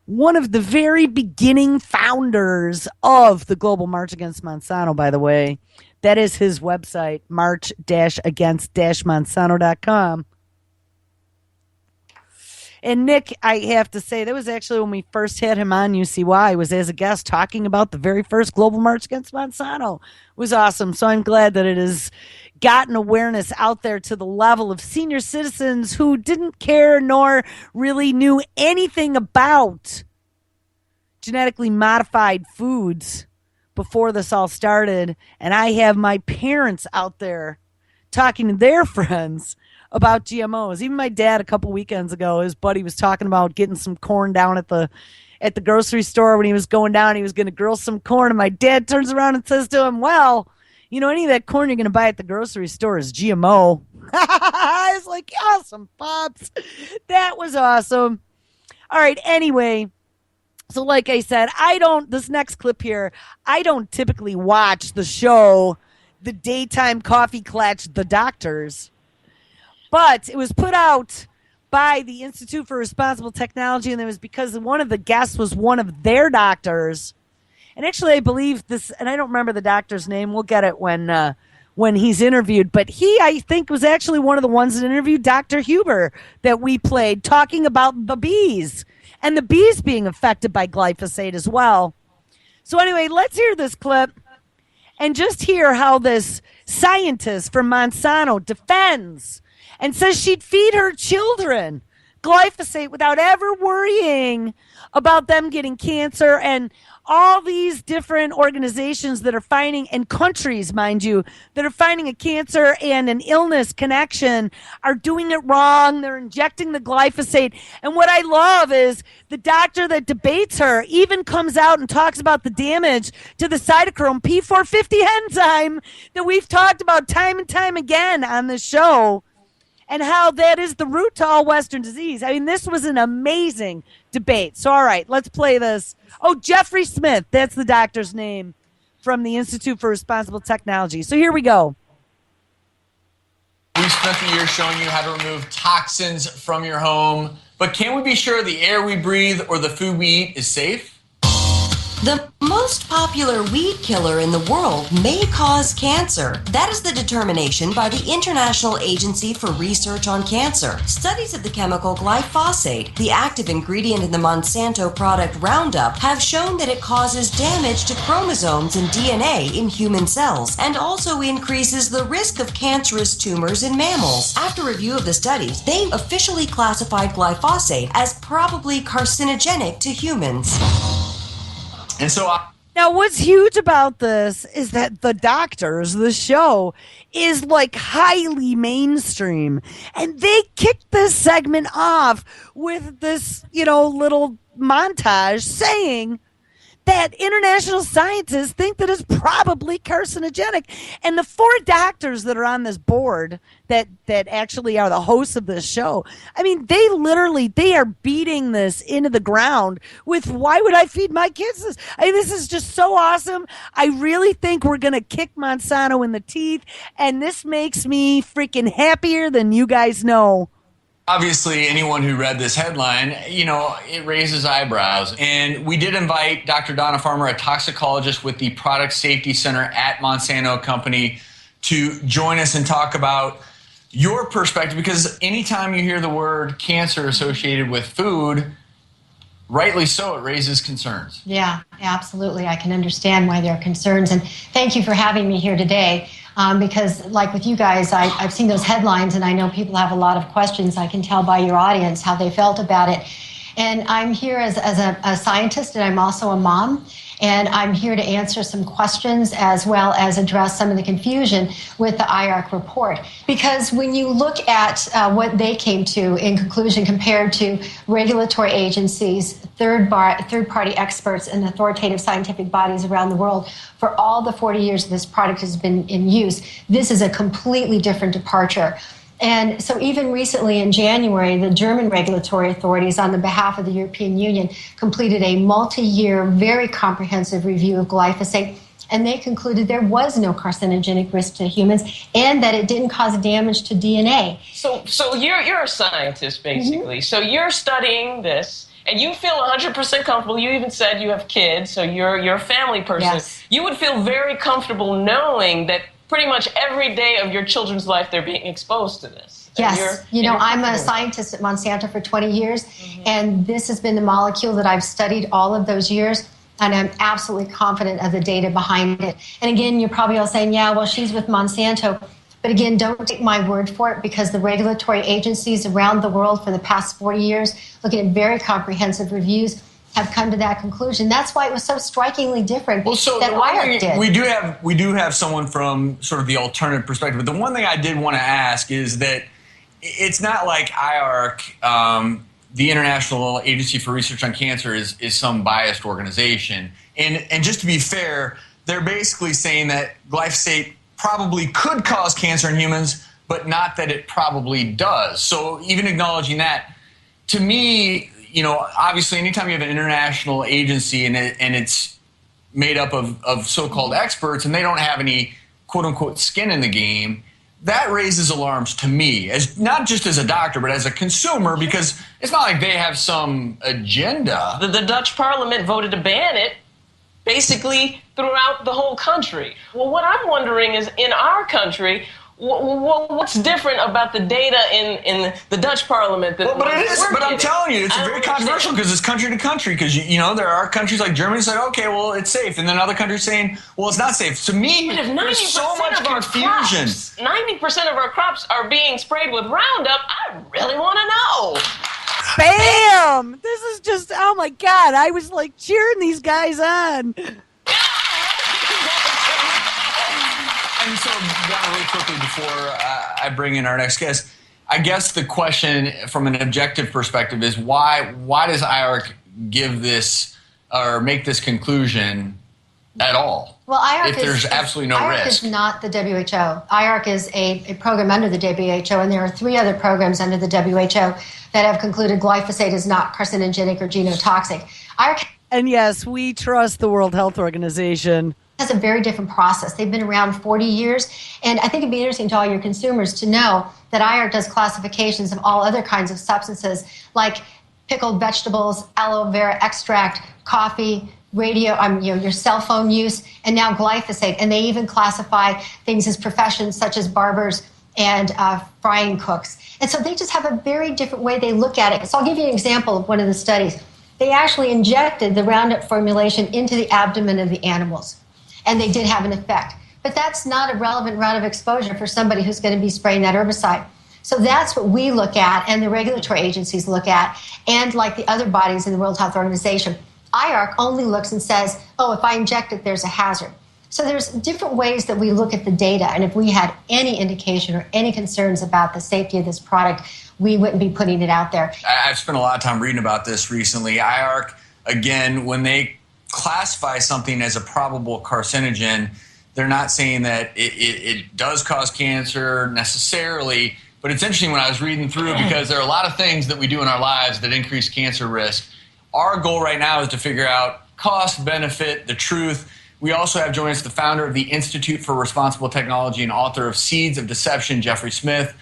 Speaker 1: one of the very beginning founders of the Global March Against Monsanto, by the way. That is his website, march-against-monsanto.com. And Nick, I have to say, that was actually when we first had him on UCY, was as a guest talking about the very first Global March Against Monsanto. It was awesome. So I'm glad that it has gotten awareness out there to the level of senior citizens who didn't care nor really knew anything about genetically modified foods before this all started. And I have my parents out there talking to their friends about GMOs. Even my dad, a couple weekends ago, his buddy was talking about getting some corn down at the grocery store. When he was going down, he was going to grill some corn, and my dad turns around and says to him, well, you know, any of that corn you're going to buy at the grocery store is GMO. I was like, awesome, Pops. That was awesome. All right, anyway, so like I said, this next clip here, I don't typically watch the show, the Daytime Coffee Klatch, The Doctors. But it was put out by the Institute for Responsible Technology, and it was because one of the guests was one of their doctors. And actually, I believe this, and I don't remember the doctor's name. We'll get it when he's interviewed. But he, I think, was actually one of the ones that interviewed Dr. Huber that we played, talking about the bees and the bees being affected by glyphosate as well. So anyway, let's hear this clip and just hear how this scientist from Monsanto defends and says she'd feed her children glyphosate without ever worrying about them getting cancer, and all these different organizations that are finding, and countries, mind you, that are finding a cancer and an illness connection are doing it wrong. They're injecting the glyphosate. And what I love is the doctor that debates her even comes out and talks about the damage to the cytochrome P450 enzyme that we've talked about time and time again on this show, and how that is the root to all Western disease. I mean, this was an amazing debate. So, all right, let's play this. Oh, Jeffrey Smith, that's the doctor's name from the Institute for Responsible Technology. So here we go.
Speaker 5: We've spent the year showing you how to remove toxins from your home, but can we be sure the air we breathe or the food we eat is safe?
Speaker 7: The most popular weed killer in the world may cause cancer. That is the determination by the International Agency for Research on Cancer. Studies of the chemical glyphosate, the active ingredient in the Monsanto product Roundup, have shown that it causes damage to chromosomes and DNA in human cells and also increases the risk of cancerous tumors in mammals. After review of the studies, they officially classified glyphosate as probably carcinogenic to humans.
Speaker 5: And so
Speaker 1: Now, what's huge about this is that the doctors, the show, is like highly mainstream. And they kicked this segment off with this, little montage saying that international scientists think that it's probably carcinogenic. And the four doctors that are on this board that actually are the hosts of this show, I mean, they are beating this into the ground with, why would I feed my kids this? I mean, this is just so awesome. I really think we're going to kick Monsanto in the teeth. And this makes me freaking happier than you guys know.
Speaker 5: obviously, anyone who read this headline, it raises eyebrows. And we did invite Dr. Donna Farmer, a toxicologist with the Product Safety Center at Monsanto Company, to join us and talk about your perspective, because anytime you hear the word cancer associated with food, rightly so, it raises concerns.
Speaker 8: Yeah, absolutely. I can understand why there are concerns. And thank you for having me here today. Because like with you guys, I've seen those headlines and I know people have a lot of questions. I can tell by your audience how they felt about it. And I'm here as a scientist, and I'm also a mom. And I'm here to answer some questions as well as address some of the confusion with the IARC report. Because when you look at what they came to in conclusion compared to regulatory agencies, third-party experts, and authoritative scientific bodies around the world, for all the 40 years this product has been in use, this is a completely different departure. And so even recently in January, the German regulatory authorities, on the behalf of the European Union, completed a multi-year, very comprehensive review of glyphosate, and they concluded there was no carcinogenic risk to humans and that it didn't cause damage to DNA.
Speaker 9: So you're a scientist, basically. Mm-hmm. So you're studying this, and you feel 100% comfortable. You even said you have kids, so you're a family person. Yes. You would feel very comfortable knowing that pretty much every day of your children's life they're being exposed to this.
Speaker 8: Yes. I'm a scientist at Monsanto for 20 years, mm-hmm. and this has been the molecule that I've studied all of those years, and I'm absolutely confident of the data behind it. And again, you're probably all saying, yeah, well, she's with Monsanto. But again, don't take my word for it, because the regulatory agencies around the world for the past 40 years, looking at very comprehensive reviews, have come to that conclusion. That's why it was so strikingly different than IARC did.
Speaker 5: We do have someone from sort of the alternative perspective. But the one thing I did want to ask is that it's not like IARC, the International Agency for Research on Cancer, is some biased organization. And just to be fair, they're basically saying that glyphosate probably could cause cancer in humans, but not that it probably does. So even acknowledging that, to me, obviously anytime you have an international agency and it's made up of so-called experts and they don't have any quote-unquote skin in the game, that raises alarms to me, as not just as a doctor, but as a consumer, because it's not like they have some agenda.
Speaker 9: The Dutch parliament voted to ban it basically throughout the whole country. Well, what I'm wondering is, in our country, What's different about the data in the Dutch parliament?
Speaker 5: But it is. But I'm telling you, it's very controversial because it's country to country. Because you know there are countries like Germany saying, okay, well it's safe, and then other countries saying, well it's not safe. To me, there's so much confusion.
Speaker 9: 90% of our crops are being sprayed with Roundup. I really want to know.
Speaker 1: Bam! This is just, oh my God, I was like cheering these guys on.
Speaker 5: And so, really quickly before I bring in our next guest, I guess the question from an objective perspective is why does IARC give this or make this conclusion at all?
Speaker 8: Well, IARC
Speaker 5: if there's absolutely no
Speaker 8: IARC
Speaker 5: risk.
Speaker 8: is not the WHO. IARC is a program under the WHO, and there are 3 other programs under the WHO that have concluded glyphosate is not carcinogenic or genotoxic. IARC,
Speaker 1: and yes, we trust the World Health Organization,
Speaker 8: has a very different process. They've been around 40 years, and I think it'd be interesting to all your consumers to know that IARC does classifications of all other kinds of substances like pickled vegetables, aloe vera extract, coffee, your cell phone use, and now glyphosate. And they even classify things as professions such as barbers and frying cooks. And so they just have a very different way they look at it. So I'll give you an example of one of the studies. They actually injected the Roundup formulation into the abdomen of the animals, and they did have an effect. But that's not a relevant route of exposure for somebody who's going to be spraying that herbicide. So that's what we look at, and the regulatory agencies look at, and like the other bodies in the World Health Organization. IARC only looks and says, oh, if I inject it, there's a hazard. So there's different ways that we look at the data, and if we had any indication or any concerns about the safety of this product, we wouldn't be putting it out there.
Speaker 5: I've spent a lot of time reading about this recently. IARC, again, when they classify something as a probable carcinogen, they're not saying that it does cause cancer necessarily, but it's interesting when I was reading through because there are a lot of things that we do in our lives that increase cancer risk. Our goal right now is to figure out cost, benefit, the truth. We also have joining us the founder of the Institute for Responsible Technology and author of Seeds of Deception, Jeffrey Smith.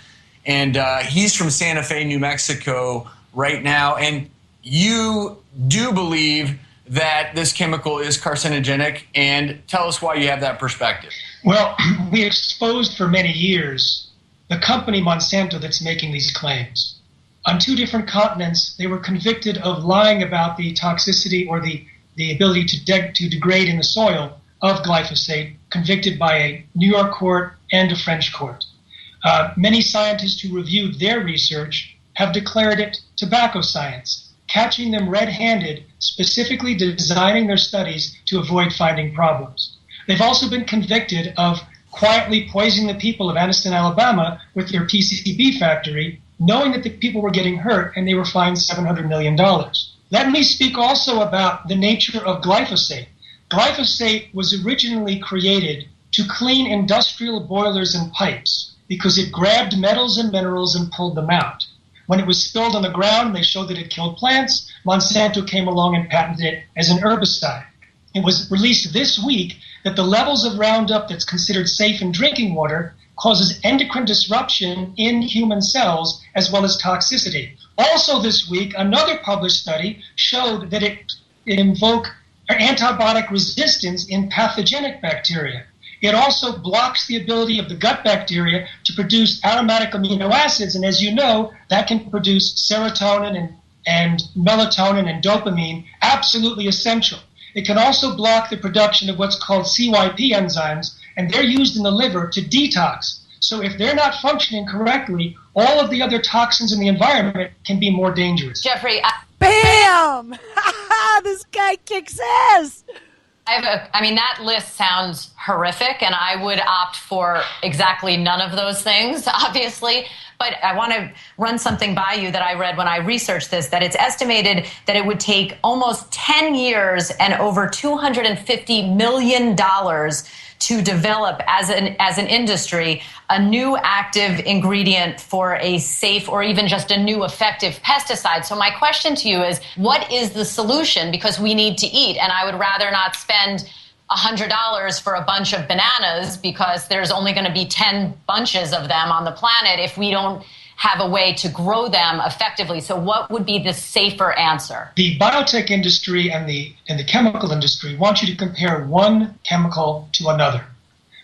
Speaker 5: And he's from Santa Fe, New Mexico right now. And you do believe that this chemical is carcinogenic, and tell us why you have that perspective.
Speaker 10: Well, we exposed for many years the company Monsanto that's making these claims. On 2 different continents, they were convicted of lying about the toxicity or the ability to degrade in the soil of glyphosate, convicted by a New York court and a French court. Many scientists who reviewed their research have declared it tobacco science, catching them red-handed, specifically designing their studies to avoid finding problems. They've also been convicted of quietly poisoning the people of Anniston, Alabama with their PCB factory, knowing that the people were getting hurt, and they were fined $700 million. Let me speak also about the nature of glyphosate. Glyphosate was originally created to clean industrial boilers and pipes because it grabbed metals and minerals and pulled them out. When it was spilled on the ground, they showed that it killed plants. Monsanto came along and patented it as an herbicide. It was released this week that the levels of Roundup that's considered safe in drinking water causes endocrine disruption in human cells as well as toxicity. Also this week, another published study showed that it invoked antibiotic resistance in pathogenic bacteria. It also blocks the ability of the gut bacteria to produce aromatic amino acids, and as you know, that can produce serotonin and melatonin and dopamine, absolutely essential. It can also block the production of what's called CYP enzymes, and they're used in the liver to detox. So if they're not functioning correctly, all of the other toxins in the environment can be more dangerous.
Speaker 2: Jeffrey,
Speaker 1: bam! This guy kicks ass!
Speaker 2: That list sounds horrific, and I would opt for exactly none of those things, obviously. But I want to run something by you that I read when I researched this, that it's estimated that it would take almost 10 years and over $250 million to develop as an industry a new active ingredient for a safe or even just a new effective pesticide. So my question to you is, what is the solution? Because we need to eat, and I would rather not spend $100 for a bunch of bananas because there's only going to be 10 bunches of them on the planet if we don't have a way to grow them effectively. So what would be the safer answer?
Speaker 10: The biotech industry and the chemical industry want you to compare one chemical to another.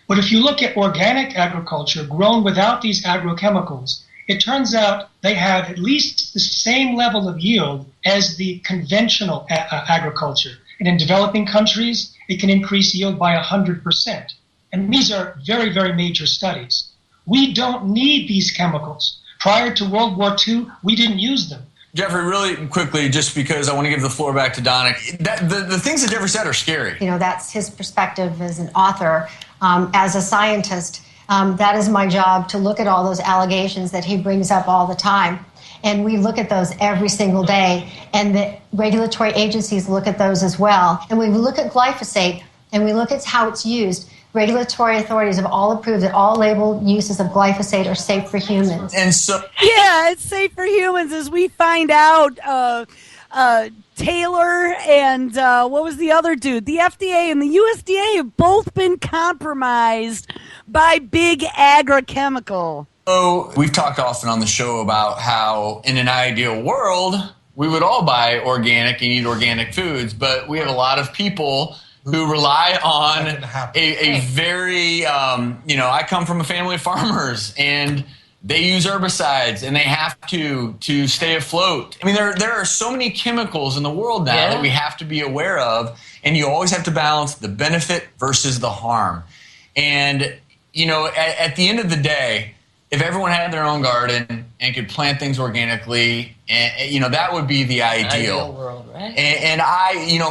Speaker 10: But if you look at organic agriculture grown without these agrochemicals, it turns out they have at least the same level of yield as the conventional agriculture. And in developing countries, it can increase yield by 100%. And these are very, very major studies. We don't need these chemicals. Prior to World War II, we didn't use them.
Speaker 5: Jeffrey, really quickly, just because I want to give the floor back to Donna, the things that Jeffrey said are scary.
Speaker 8: You know, that's his perspective as an author. As a scientist, that is my job, to look at all those allegations that he brings up all the time. And we look at those every single day. And the regulatory agencies look at those as well. And when we look at glyphosate and we look at how it's used, regulatory authorities have all approved that all labeled uses of glyphosate are safe for humans.
Speaker 5: And so,
Speaker 1: yeah, it's safe for humans, as we find out. Taylor and what was the other dude? The FDA and the USDA have both been compromised by big agrochemical.
Speaker 5: So we've talked often on the show about how in an ideal world, we would all buy organic and eat organic foods, but we have a lot of people who rely on a very, I come from a family of farmers, and they use herbicides, and they have to stay afloat. I mean, there are so many chemicals in the world now that we have to be aware of, and you always have to balance the benefit versus the harm. And, at the end of the day, if everyone had their own garden and could plant things organically, that would be the ideal
Speaker 9: world, right?
Speaker 5: And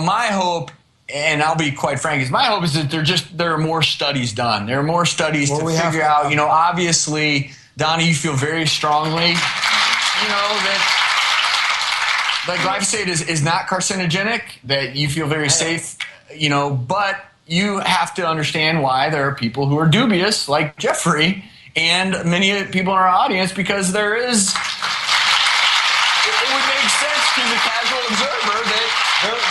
Speaker 5: my hope, and I'll be quite frank, is my hope is that there are more studies done. There are more studies to figure out, obviously, Donna, you feel very strongly, that glyphosate is not carcinogenic, that you feel very safe, but you have to understand why there are people who are dubious, like Jeffrey, and many people in our audience, because it would make sense to the casual observer that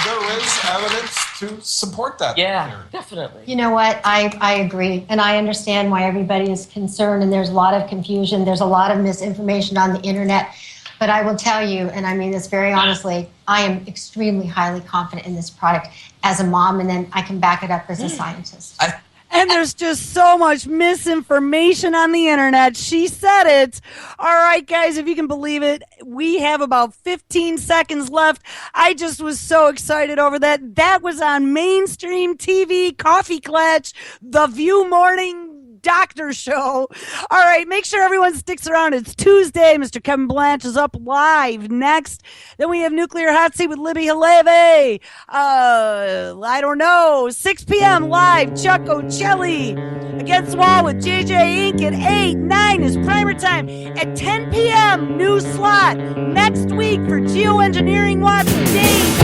Speaker 11: there is evidence to support that.
Speaker 9: Yeah, definitely.
Speaker 8: You know what? I agree. And I understand why everybody is concerned, and there's a lot of confusion. There's a lot of misinformation on the internet. But I will tell you, and I mean this very honestly, I am extremely highly confident in this product as a mom, and then I can back it up as a scientist.
Speaker 1: And there's just so much misinformation on the internet. She said it. All right, guys, if you can believe it, we have about 15 seconds left. I just was so excited over that. That was on mainstream TV, Coffee Clutch, The View Morning Doctor Show. All right, make sure everyone sticks around. It's Tuesday. Mr. Kevin Blanche is up live next. Then we have Nuclear Hot Seat with Libby Haleve. I don't know, 6 p.m. live, Chuck Ocelli Against the Wall with JJ Inc. at 8. 9 is primer time. At 10 p.m., new slot next week for Geoengineering Watch with Dave.